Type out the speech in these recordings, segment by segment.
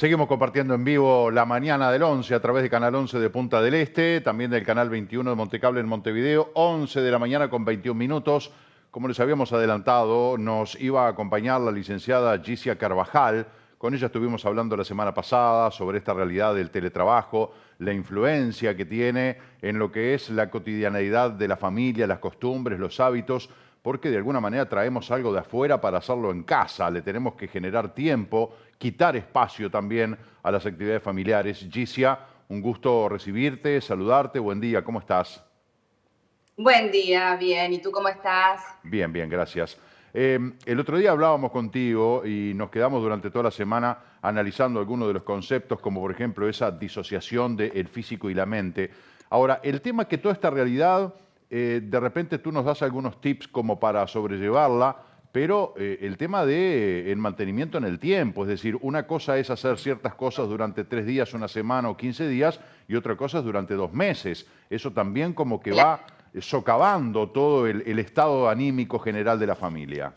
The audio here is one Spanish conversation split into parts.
Seguimos compartiendo en vivo la mañana del 11 a través de Canal 11 de Punta del Este, también del Canal 21 de Montecable en Montevideo, 11 de la mañana con 21 minutos. Como les habíamos adelantado, nos iba a acompañar la licenciada Gicia Carvajal. Con ella estuvimos hablando la semana pasada sobre esta realidad del teletrabajo, la influencia que tiene en lo que es la cotidianeidad de la familia, las costumbres, los hábitos, porque de alguna manera traemos algo de afuera para hacerlo en casa, le tenemos que generar tiempo, quitar espacio también a las actividades familiares. Gicia, un gusto recibirte, saludarte, buen día, ¿cómo estás? Buen día, bien. ¿Y tú cómo estás? Bien, bien, gracias. El otro día hablábamos contigo y nos quedamos durante toda la semana analizando algunos de los conceptos, como por ejemplo esa disociación del físico y la mente. Ahora, el tema es que toda esta realidad, de repente tú nos das algunos tips como para sobrellevarla, pero el tema de el mantenimiento en el tiempo, es decir, una cosa es hacer ciertas cosas durante 3 días, una semana o 15 días, y otra cosa es durante 2 meses. Eso también como que Claro, va socavando todo el estado anímico general de la familia.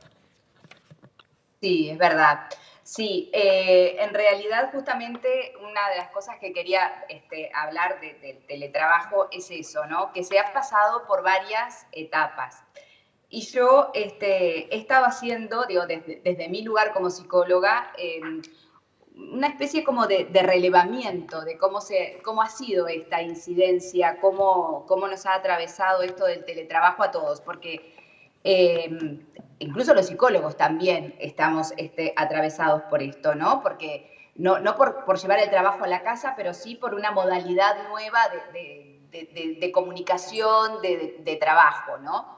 sí, es verdad. Sí, en realidad justamente una de las cosas que quería hablar del teletrabajo es eso, ¿no? Que se ha pasado por varias etapas. Y yo he estado haciendo, digo, desde mi lugar como psicóloga, una especie como de relevamiento de cómo ha sido esta incidencia, cómo nos ha atravesado esto del teletrabajo a todos, porque incluso los psicólogos también estamos atravesados por esto, ¿no? Porque no por llevar el trabajo a la casa, pero sí por una modalidad nueva de comunicación, de trabajo, ¿no?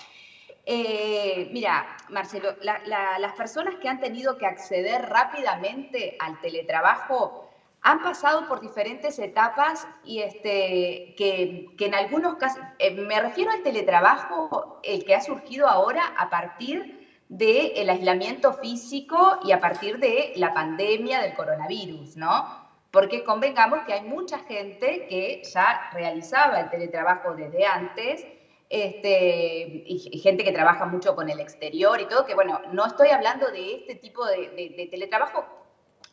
Mira, Marcelo, las personas que han tenido que acceder rápidamente al teletrabajo han pasado por diferentes etapas y que en algunos casos, me refiero al teletrabajo, el que ha surgido ahora a partir del aislamiento físico y a partir de la pandemia del coronavirus, ¿no? Porque convengamos que hay mucha gente que ya realizaba el teletrabajo desde antes y gente que trabaja mucho con el exterior y todo, que bueno, no estoy hablando de este tipo de teletrabajo,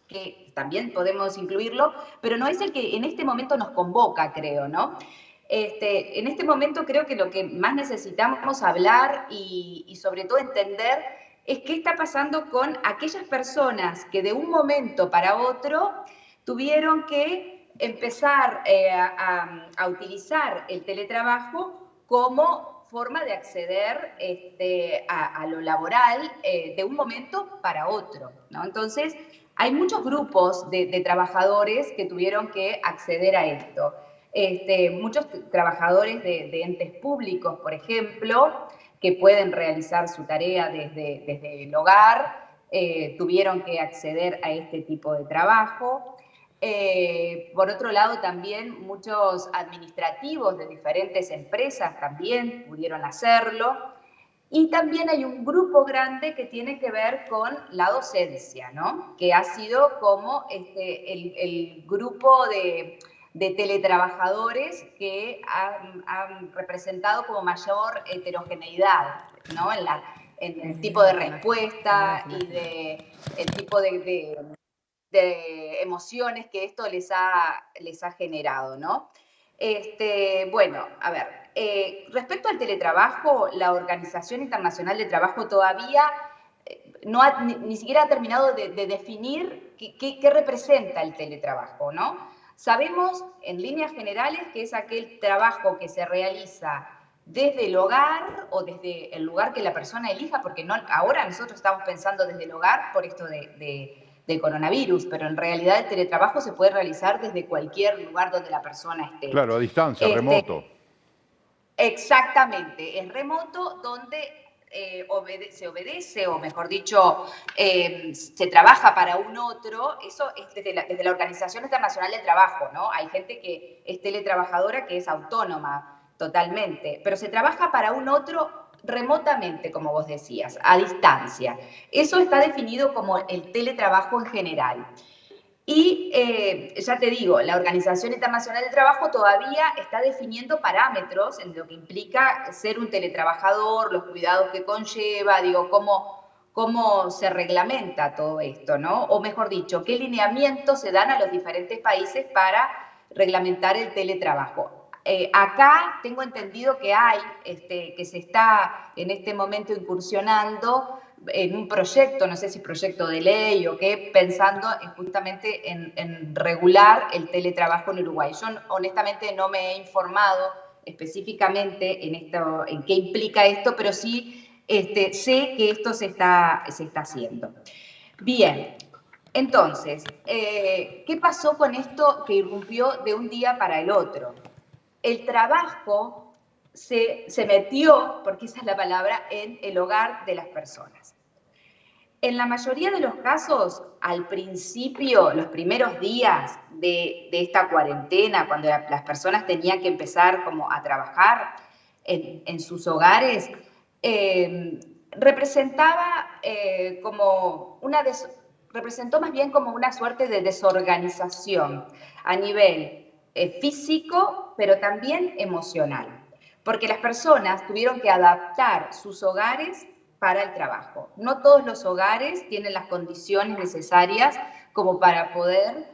que también podemos incluirlo, pero no es el que en este momento nos convoca, creo, ¿no? En este momento creo que lo que más necesitamos hablar y sobre todo entender es qué está pasando con aquellas personas que de un momento para otro tuvieron que empezar a utilizar el teletrabajo como forma de acceder a lo laboral de un momento para otro, ¿no? Entonces, hay muchos grupos de trabajadores que tuvieron que acceder a esto. Muchos trabajadores de entes públicos, por ejemplo, que pueden realizar su tarea desde el hogar, tuvieron que acceder a este tipo de trabajo. Por otro lado, también muchos administrativos de diferentes empresas también pudieron hacerlo. Y también hay un grupo grande que tiene que ver con la docencia, ¿no? Que ha sido como el grupo de teletrabajadores que han representado como mayor heterogeneidad, ¿no? En el tipo de respuesta y el tipo de emociones que esto les ha generado, ¿no? Bueno, a ver, respecto al teletrabajo, la Organización Internacional de Trabajo todavía no ha, ni siquiera ha terminado de definir qué representa el teletrabajo, ¿no? Sabemos en líneas generales que es aquel trabajo que se realiza desde el hogar o desde el lugar que la persona elija, porque no, ahora nosotros estamos pensando desde el hogar por esto del coronavirus, pero en realidad el teletrabajo se puede realizar desde cualquier lugar donde la persona esté. Claro, a distancia, Este, remoto. Exactamente, es remoto donde se obedece, o mejor dicho, se trabaja para un otro, eso es desde la Organización Internacional del Trabajo, ¿no? Hay gente que es teletrabajadora que es autónoma totalmente, pero se trabaja para un otro remotamente, como vos decías, a distancia. Eso está definido como el teletrabajo en general. Y ya te digo, la Organización Internacional del Trabajo todavía está definiendo parámetros en lo que implica ser un teletrabajador, los cuidados que conlleva, digo, cómo se reglamenta todo esto, ¿no? O mejor dicho, qué lineamientos se dan a los diferentes países para reglamentar el teletrabajo. Acá tengo entendido que que se está en este momento incursionando en un proyecto, no sé si proyecto de ley o qué, pensando justamente en regular el teletrabajo en Uruguay. Yo honestamente no me he informado específicamente en qué implica esto, pero sí sé que esto se está haciendo. Bien, entonces, ¿qué pasó con esto que irrumpió de un día para el otro? El trabajo se metió, porque esa es la palabra, en el hogar de las personas. En la mayoría de los casos, al principio, los primeros días de esta cuarentena, cuando las personas tenían que empezar como a trabajar en sus hogares, representó más bien como una suerte de desorganización a nivel físico, pero también emocional, porque las personas tuvieron que adaptar sus hogares para el trabajo. No todos los hogares tienen las condiciones necesarias como para poder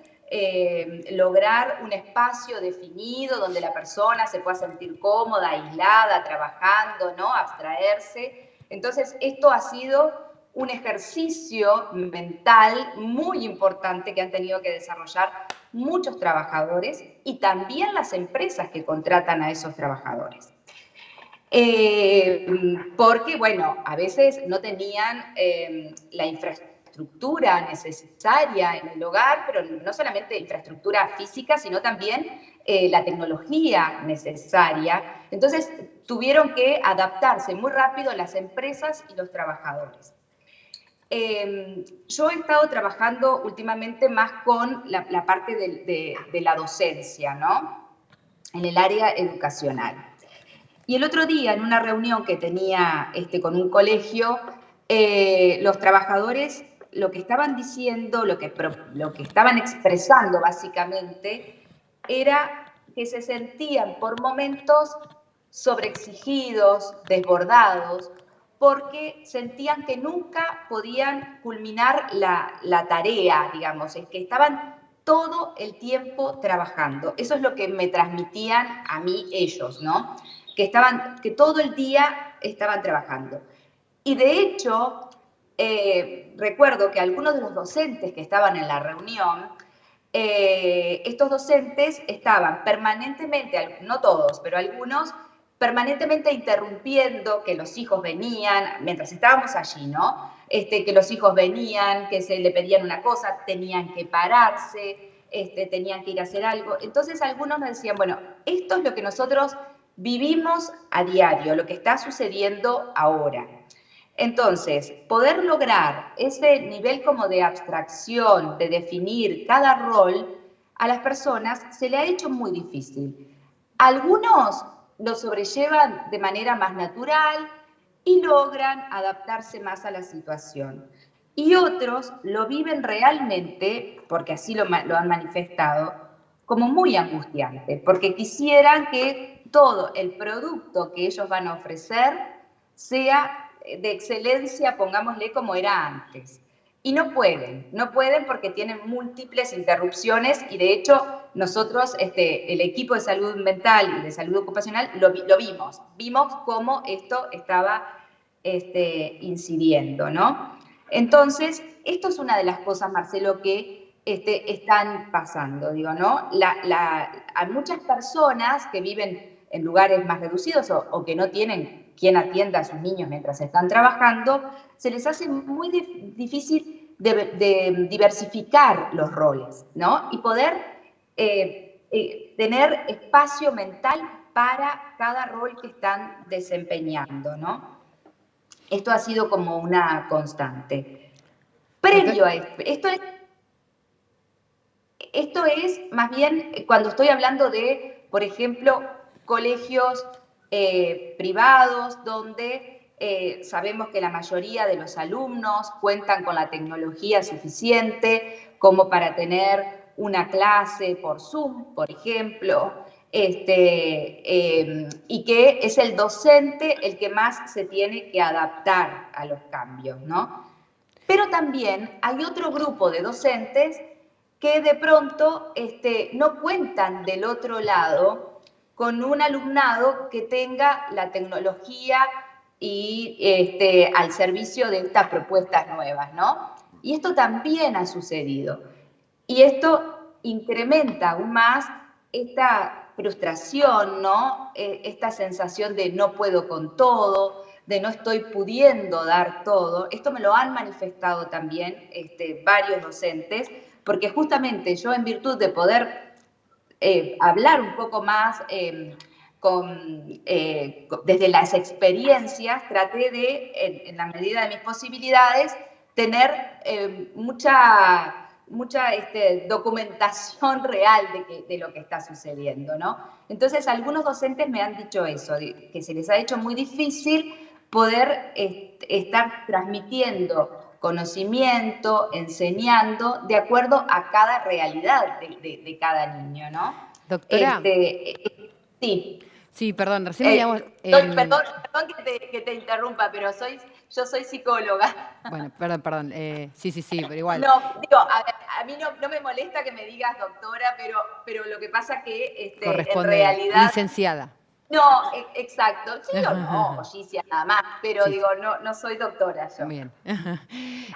lograr un espacio definido donde la persona se pueda sentir cómoda, aislada, trabajando, ¿no? Abstraerse. Entonces, esto ha sido un ejercicio mental muy importante que han tenido que desarrollar muchos trabajadores y también las empresas que contratan a esos trabajadores. Porque, bueno, a veces no tenían la infraestructura necesaria en el hogar, pero no solamente infraestructura física, sino también la tecnología necesaria. Entonces, tuvieron que adaptarse muy rápido las empresas y los trabajadores. Yo he estado trabajando últimamente más con la parte de la docencia, ¿no? En el área educacional. Y el otro día, en una reunión que tenía con un colegio, los trabajadores lo que estaban diciendo, lo que estaban expresando básicamente, era que se sentían por momentos sobreexigidos, desbordados, porque sentían que nunca podían culminar la tarea, digamos, es que estaban todo el tiempo trabajando. Eso es lo que me transmitían a mí ellos, ¿no? Que todo el día estaban trabajando. Y de hecho, recuerdo que algunos de los docentes que estaban en la reunión, estos docentes estaban permanentemente, no todos, pero algunos, permanentemente interrumpiendo que los hijos venían, mientras estábamos allí, ¿no? Que los hijos venían, que se le pedían una cosa, tenían que pararse, tenían que ir a hacer algo. Entonces algunos nos decían, bueno, esto es lo que nosotros vivimos a diario, lo que está sucediendo ahora. Entonces, poder lograr ese nivel como de abstracción, de definir cada rol, a las personas se le ha hecho muy difícil. Algunos lo sobrellevan de manera más natural y logran adaptarse más a la situación. Y otros lo viven realmente, porque así lo han manifestado, como muy angustiante, porque quisieran que todo el producto que ellos van a ofrecer sea de excelencia, pongámosle como era antes. Y no pueden porque tienen múltiples interrupciones y de hecho nosotros, el equipo de salud mental y de salud ocupacional, lo vimos cómo esto estaba incidiendo, ¿no? Entonces, esto es una de las cosas, Marcelo, que están pasando, digo, ¿no? Hay muchas personas que viven en lugares más reducidos o que no tienen quien atienda a sus niños mientras están trabajando, se les hace muy difícil de diversificar los roles, ¿no? Y poder tener espacio mental para cada rol que están desempeñando, ¿no? Esto ha sido como una constante. Previo a esto es más bien cuando estoy hablando de, por ejemplo, colegios privados donde sabemos que la mayoría de los alumnos cuentan con la tecnología suficiente como para tener una clase por Zoom, por ejemplo, y que es el docente el que más se tiene que adaptar a los cambios, ¿no? Pero también hay otro grupo de docentes que de pronto no cuentan del otro lado con un alumnado que tenga la tecnología y al servicio de estas propuestas nuevas, ¿no? Y esto también ha sucedido. Y esto incrementa aún más esta frustración, ¿no? Esta sensación de no puedo con todo, de no estoy pudiendo dar todo. Esto me lo han manifestado también varios docentes, porque justamente yo, en virtud de poder hablar un poco más desde las experiencias, traté de, en la medida de mis posibilidades, tener mucha documentación real de lo que está sucediendo, ¿no? Entonces, algunos docentes me han dicho eso, que se les ha hecho muy difícil poder estar transmitiendo conocimiento, enseñando de acuerdo a cada realidad de cada niño, ¿no? Doctora. Sí. Sí, perdón, recién veíamos Perdón que te interrumpa, pero yo soy psicóloga. Bueno, perdón. Sí, pero igual. No, digo, a mí no me molesta que me digas doctora, pero lo que pasa que en Corresponde realidad... licenciada. No, exacto. Sí o no, Gicia, nada más. Pero Sí. digo, no soy doctora yo. Bien.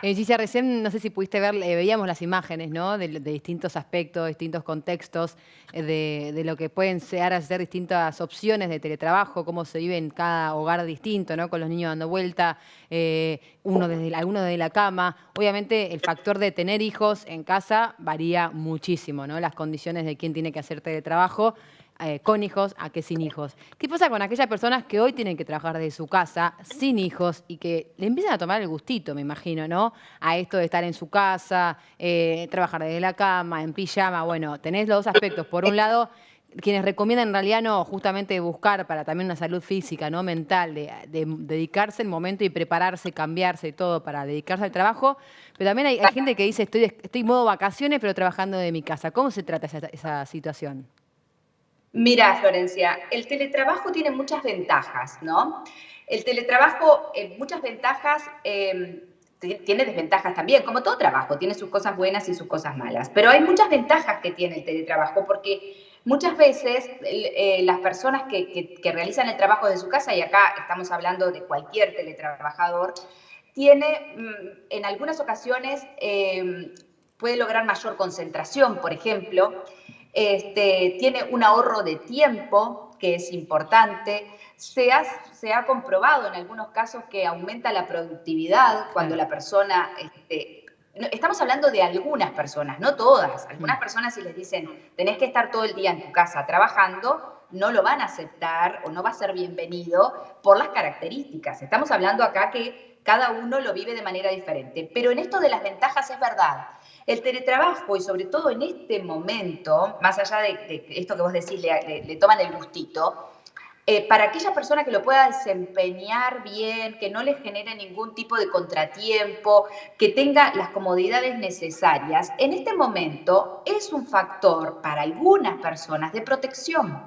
Gicia, recién no sé si pudiste ver, veíamos las imágenes, ¿no? De distintos aspectos, distintos contextos, de lo que pueden llegar a ser distintas opciones de teletrabajo, cómo se vive en cada hogar distinto, ¿no? Con los niños dando vuelta, algunos desde la cama. Obviamente el factor de tener hijos en casa varía muchísimo, ¿no? Las condiciones de quién tiene que hacer teletrabajo. Con hijos a que sin hijos. ¿Qué pasa con aquellas personas que hoy tienen que trabajar desde su casa, sin hijos, y que le empiezan a tomar el gustito, me imagino, ¿no? A esto de estar en su casa, trabajar desde la cama, en pijama. Bueno, tenés los dos aspectos. Por un lado, quienes recomiendan en realidad no, justamente buscar para también una salud física, ¿no? Mental, de dedicarse el momento y prepararse, cambiarse y todo para dedicarse al trabajo. Pero también hay gente que dice, estoy en modo vacaciones, pero trabajando de mi casa. ¿Cómo se trata esa situación? Mira, Florencia, el teletrabajo tiene muchas ventajas, ¿no? El teletrabajo, muchas ventajas, tiene desventajas también, como todo trabajo, tiene sus cosas buenas y sus cosas malas. Pero hay muchas ventajas que tiene el teletrabajo, porque muchas veces las personas que realizan el trabajo de su casa, y acá estamos hablando de cualquier teletrabajador, tiene en algunas ocasiones puede lograr mayor concentración, por ejemplo, tiene un ahorro de tiempo que es importante. Se ha comprobado en algunos casos que aumenta la productividad cuando la persona... estamos hablando de algunas personas, no todas. Algunas personas, si les dicen tenés que estar todo el día en tu casa trabajando, no lo van a aceptar o no va a ser bienvenido por las características. Estamos hablando acá que cada uno lo vive de manera diferente. Pero en esto de las ventajas es verdad. El teletrabajo, y sobre todo en este momento, más allá de esto que vos decís, le toman el gustito, para aquella persona que lo pueda desempeñar bien, que no le genere ningún tipo de contratiempo, que tenga las comodidades necesarias, en este momento es un factor para algunas personas de protección,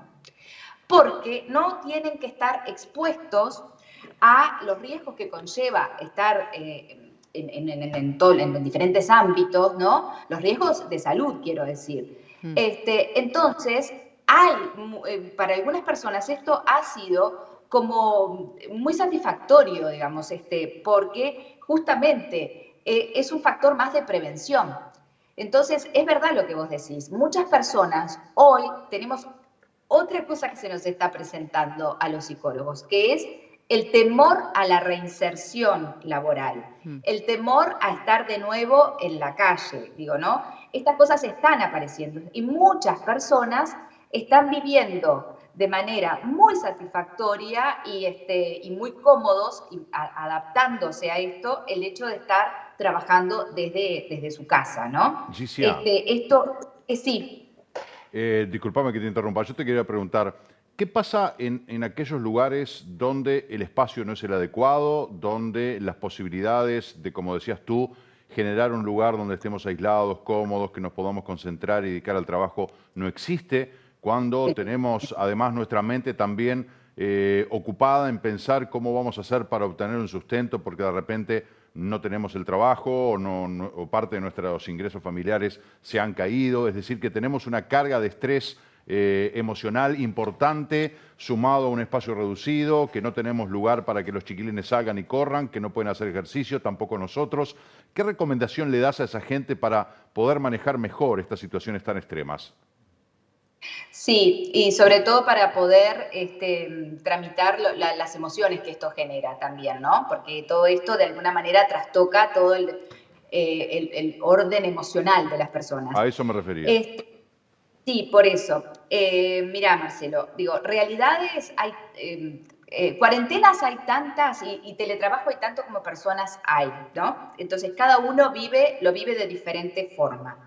porque no tienen que estar expuestos a los riesgos que conlleva estar en diferentes ámbitos, ¿no? Los riesgos de salud, quiero decir. Entonces, para algunas personas esto ha sido como muy satisfactorio, digamos, porque justamente es un factor más de prevención. Entonces, es verdad lo que vos decís. Muchas personas hoy tenemos otra cosa que se nos está presentando a los psicólogos, que es el temor a la reinserción laboral, el temor a estar de nuevo en la calle, digo, ¿no? Estas cosas están apareciendo y muchas personas están viviendo de manera muy satisfactoria y muy cómodos, adaptándose a esto, el hecho de estar trabajando desde su casa, ¿no? Gicia, Sí. discúlpame que te interrumpa. Yo te quería preguntar, ¿qué pasa en aquellos lugares donde el espacio no es el adecuado, donde las posibilidades de, como decías tú, generar un lugar donde estemos aislados, cómodos, que nos podamos concentrar y dedicar al trabajo no existe, cuando tenemos además nuestra mente también ocupada en pensar cómo vamos a hacer para obtener un sustento, porque de repente no tenemos el trabajo o parte de nuestros ingresos familiares se han caído. Es decir, que tenemos una carga de estrés emocional importante, sumado a un espacio reducido, que no tenemos lugar para que los chiquilines salgan y corran, que no pueden hacer ejercicio, tampoco nosotros. ¿Qué recomendación le das a esa gente para poder manejar mejor estas situaciones tan extremas? Sí, y sobre todo para poder tramitar las emociones que esto genera también, ¿no? Porque todo esto de alguna manera trastoca todo el orden emocional de las personas. A eso me refería. Sí, por eso. Mirá, Marcelo, digo, realidades hay, cuarentenas hay tantas y teletrabajo hay tanto como personas hay, ¿no? Entonces cada uno lo vive de diferente forma.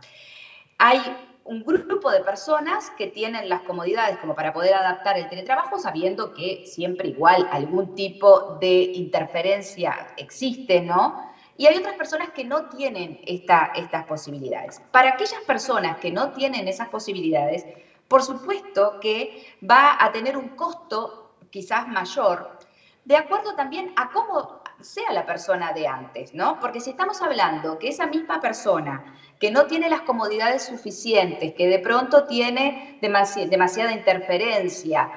Hay un grupo de personas que tienen las comodidades como para poder adaptar el teletrabajo, sabiendo que siempre igual algún tipo de interferencia existe, ¿no? Y hay otras personas que no tienen estas posibilidades. Para aquellas personas que no tienen esas posibilidades, por supuesto que va a tener un costo quizás mayor, de acuerdo también a cómo sea la persona de antes, ¿no? Porque si estamos hablando que esa misma persona que no tiene las comodidades suficientes, que de pronto tiene demasiada interferencia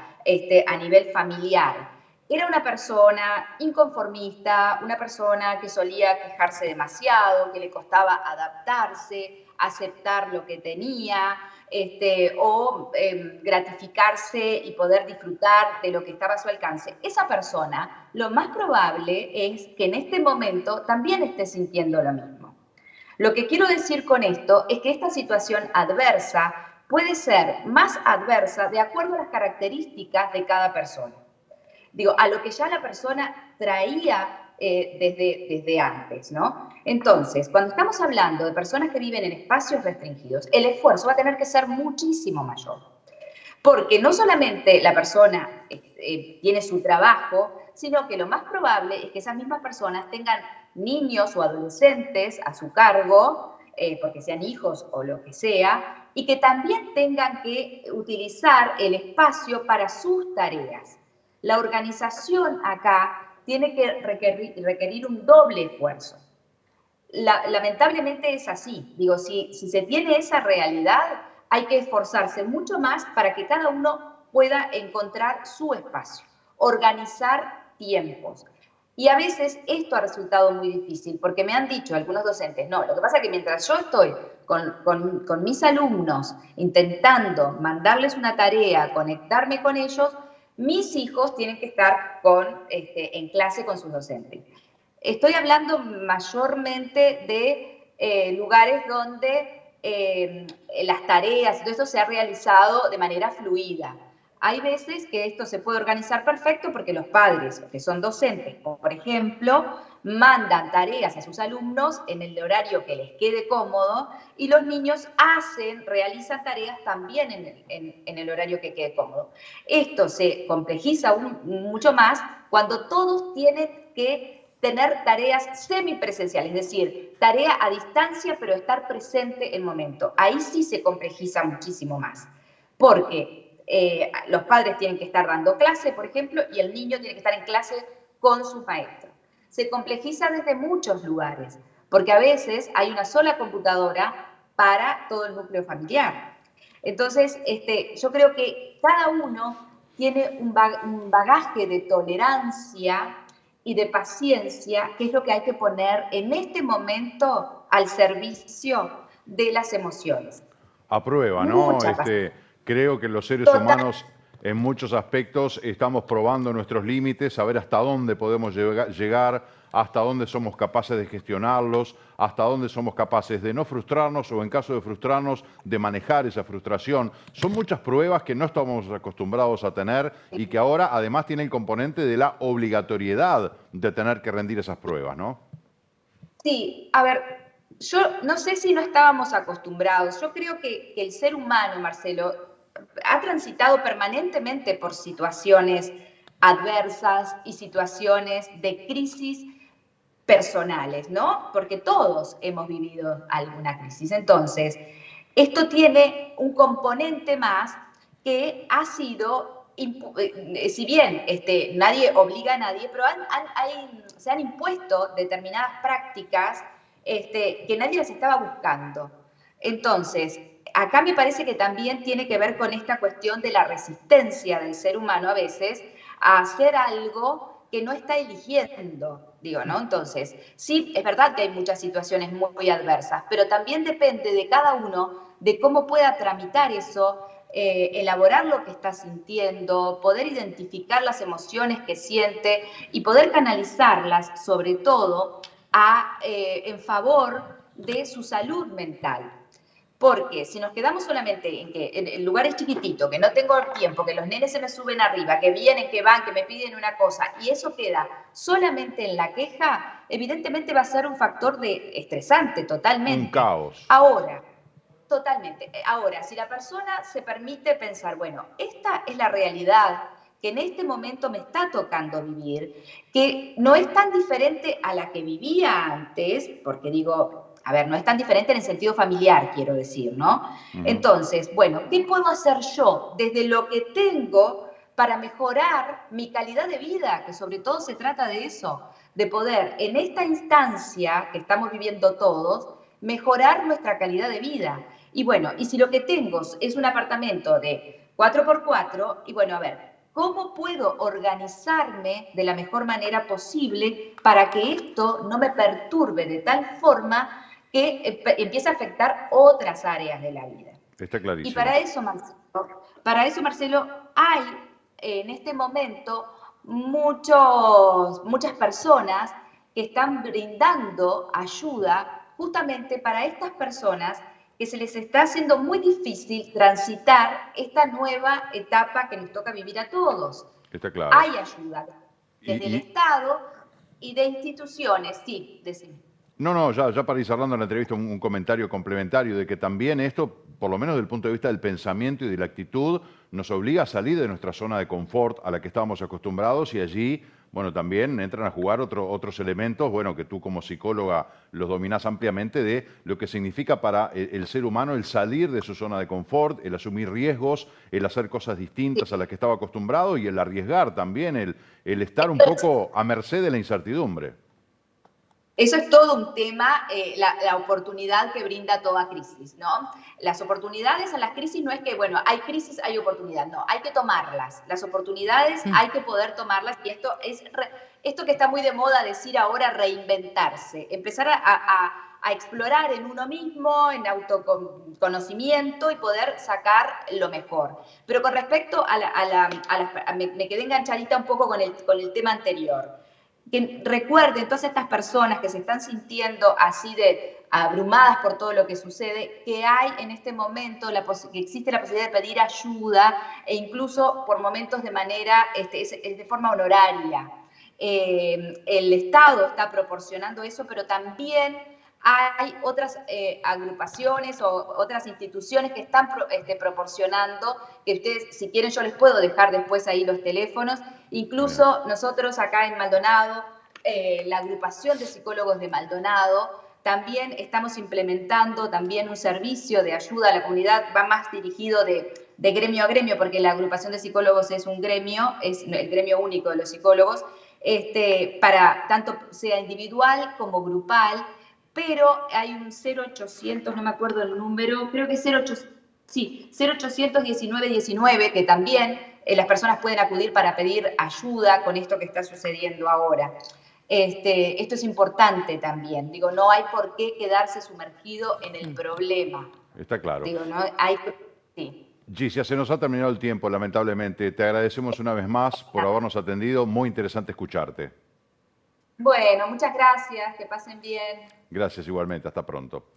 a nivel familiar, era una persona inconformista, una persona que solía quejarse demasiado, que le costaba adaptarse, aceptar lo que tenía, o gratificarse y poder disfrutar de lo que estaba a su alcance. Esa persona, lo más probable es que en este momento también esté sintiendo lo mismo. Lo que quiero decir con esto es que esta situación adversa puede ser más adversa de acuerdo a las características de cada persona. Digo, a lo que ya la persona traía desde antes, ¿no? Entonces, cuando estamos hablando de personas que viven en espacios restringidos, el esfuerzo va a tener que ser muchísimo mayor. Porque no solamente la persona tiene su trabajo, sino que lo más probable es que esas mismas personas tengan niños o adolescentes a su cargo, porque sean hijos o lo que sea, y que también tengan que utilizar el espacio para sus tareas. La organización acá tiene que requerir un doble esfuerzo. Lamentablemente es así. Digo, si se tiene esa realidad, hay que esforzarse mucho más para que cada uno pueda encontrar su espacio, organizar tiempos. Y a veces esto ha resultado muy difícil, porque me han dicho algunos docentes, no, lo que pasa es que mientras yo estoy con mis alumnos intentando mandarles una tarea, conectarme con ellos, mis hijos tienen que estar en clase con sus docentes. Estoy hablando mayormente de lugares donde las tareas, todo esto se ha realizado de manera fluida. Hay veces que esto se puede organizar perfecto porque los padres, que son docentes, por ejemplo, mandan tareas a sus alumnos en el horario que les quede cómodo y los niños realizan tareas también en el horario que quede cómodo. Esto se complejiza mucho más cuando todos tienen que tener tareas semipresenciales, es decir, tarea a distancia, pero estar presente en el momento. Ahí sí se complejiza muchísimo más, porque los padres tienen que estar dando clase, por ejemplo, y el niño tiene que estar en clase con su maestro. Se complejiza desde muchos lugares, porque a veces hay una sola computadora para todo el núcleo familiar. Entonces, yo creo que cada uno tiene un bagaje de tolerancia y de paciencia, que es lo que hay que poner en este momento al servicio de las emociones. A prueba, ¿no? Mucha paciencia. Creo que los seres Total. humanos en muchos aspectos estamos probando nuestros límites, a ver hasta dónde podemos llegar, hasta dónde somos capaces de gestionarlos, hasta dónde somos capaces de no frustrarnos o en caso de frustrarnos, de manejar esa frustración. Son muchas pruebas que no estamos acostumbrados a tener y que ahora además tiene el componente de la obligatoriedad de tener que rendir esas pruebas, ¿no? Sí, a ver, yo no sé si no estábamos acostumbrados. Yo creo que el ser humano, Marcelo, ha transitado permanentemente por situaciones adversas y situaciones de crisis personales, ¿no? Porque todos hemos vivido alguna crisis. Entonces, esto tiene un componente más que ha sido si bien nadie obliga a nadie, pero se han impuesto determinadas prácticas que nadie las estaba buscando. Entonces, acá me parece que también tiene que ver con esta cuestión de la resistencia del ser humano a veces a hacer algo que no está eligiendo, digo, ¿no? Entonces, sí, es verdad que hay muchas situaciones muy adversas, pero también depende de cada uno de cómo pueda tramitar eso, elaborar lo que está sintiendo, poder identificar las emociones que siente y poder canalizarlas, sobre todo, en favor de su salud mental. Porque si nos quedamos solamente en que en el lugar es chiquitito, que no tengo tiempo, que los nenes se me suben arriba, que vienen, que van, que me piden una cosa, y eso queda solamente en la queja, evidentemente va a ser un factor estresante Un totalmente. caos. Ahora, totalmente. Ahora, si la persona se permite pensar, bueno, esta es la realidad que en este momento me está tocando vivir, que no es tan diferente a la que vivía antes, porque digo, a ver, no es tan diferente en el sentido familiar, quiero decir, ¿no? Entonces, bueno, ¿qué puedo hacer yo desde lo que tengo para mejorar mi calidad de vida? Que sobre todo se trata de eso, de poder en esta instancia que estamos viviendo todos, mejorar nuestra calidad de vida. Y bueno, y si lo que tengo es un apartamento de 4x4, y bueno, a ver, ¿cómo puedo organizarme de la mejor manera posible para que esto no me perturbe de tal forma que empiece a afectar otras áreas de la vida? Está Y clarísimo. para eso, Marcelo, hay en este momento muchas personas que están brindando ayuda justamente para estas personas que se les está haciendo muy difícil transitar esta nueva etapa que nos toca vivir a todos. Está claro. Hay ayuda Y, desde el y- Estado y de instituciones, sí, decime. no, ya para ir cerrando la entrevista, un comentario complementario de que también esto, por lo menos desde el punto de vista del pensamiento y de la actitud, nos obliga a salir de nuestra zona de confort a la que estábamos acostumbrados y allí, bueno, también entran a jugar otros elementos, bueno, que tú como psicóloga los dominás ampliamente de lo que significa para el ser humano el salir de su zona de confort, el asumir riesgos, el hacer cosas distintas a las que estaba acostumbrado y el arriesgar también, el estar un poco a merced de la incertidumbre. Eso es todo un tema, la oportunidad que brinda toda crisis, ¿no? Las oportunidades en las crisis no es que, bueno, hay crisis, hay oportunidad, no, hay que tomarlas. Las oportunidades hay que poder tomarlas y esto que está muy de moda decir ahora, reinventarse, empezar a explorar en uno mismo, en autoconocimiento y poder sacar lo mejor. Pero con respecto me quedé enganchadita un poco con el tema anterior. Que recuerden todas estas personas que se están sintiendo así de abrumadas por todo lo que sucede, que hay en este momento, que existe la posibilidad de pedir ayuda e incluso por momentos de manera, es de forma honoraria. El Estado está proporcionando eso, pero también hay otras agrupaciones o otras instituciones que están proporcionando, que ustedes, si quieren, yo les puedo dejar después ahí los teléfonos. Incluso nosotros acá en Maldonado, la agrupación de psicólogos de Maldonado, también estamos implementando también un servicio de ayuda a la comunidad, va más dirigido de gremio a gremio, porque la agrupación de psicólogos es un gremio, es el gremio único de los psicólogos, para tanto sea individual como grupal, pero hay un 0800, no me acuerdo el número, creo que es 0800, sí, 0800 1919, que también las personas pueden acudir para pedir ayuda con esto que está sucediendo ahora. Esto es importante también. Digo, no hay por qué quedarse sumergido en el problema. Está claro. Digo, no hay. Sí. Gicia, se nos ha terminado el tiempo, lamentablemente. Te agradecemos una vez más por habernos atendido. Muy interesante escucharte. Bueno, muchas gracias. Que pasen bien. Gracias igualmente. Hasta pronto.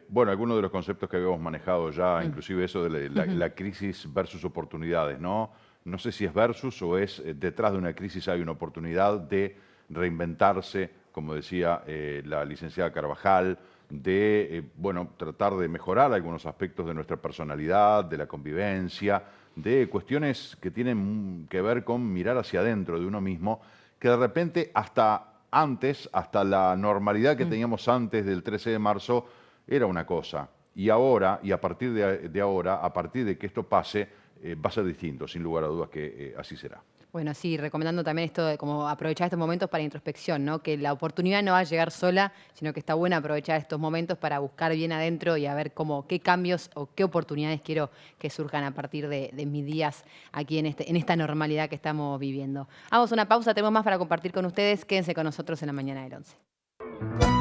Bueno, algunos de los conceptos que habíamos manejado ya, inclusive eso de la crisis versus oportunidades, ¿no? No sé si es versus o es detrás de una crisis hay una oportunidad de reinventarse, como decía la licenciada Carvajal, de, bueno, tratar de mejorar algunos aspectos de nuestra personalidad, de la convivencia, de cuestiones que tienen que ver con mirar hacia adentro de uno mismo, que de repente hasta antes, hasta la normalidad que teníamos antes del 13 de marzo, era una cosa. Y ahora, y a partir de ahora, a partir de que esto pase, va a ser distinto, sin lugar a dudas que así será. Bueno, sí, recomendando también esto de como aprovechar estos momentos para introspección, ¿no? Que la oportunidad no va a llegar sola, sino que está bueno aprovechar estos momentos para buscar bien adentro y a ver qué cambios o qué oportunidades quiero que surjan a partir de mis días aquí en esta normalidad que estamos viviendo. Vamos a una pausa, tenemos más para compartir con ustedes. Quédense con nosotros en la mañana del 11.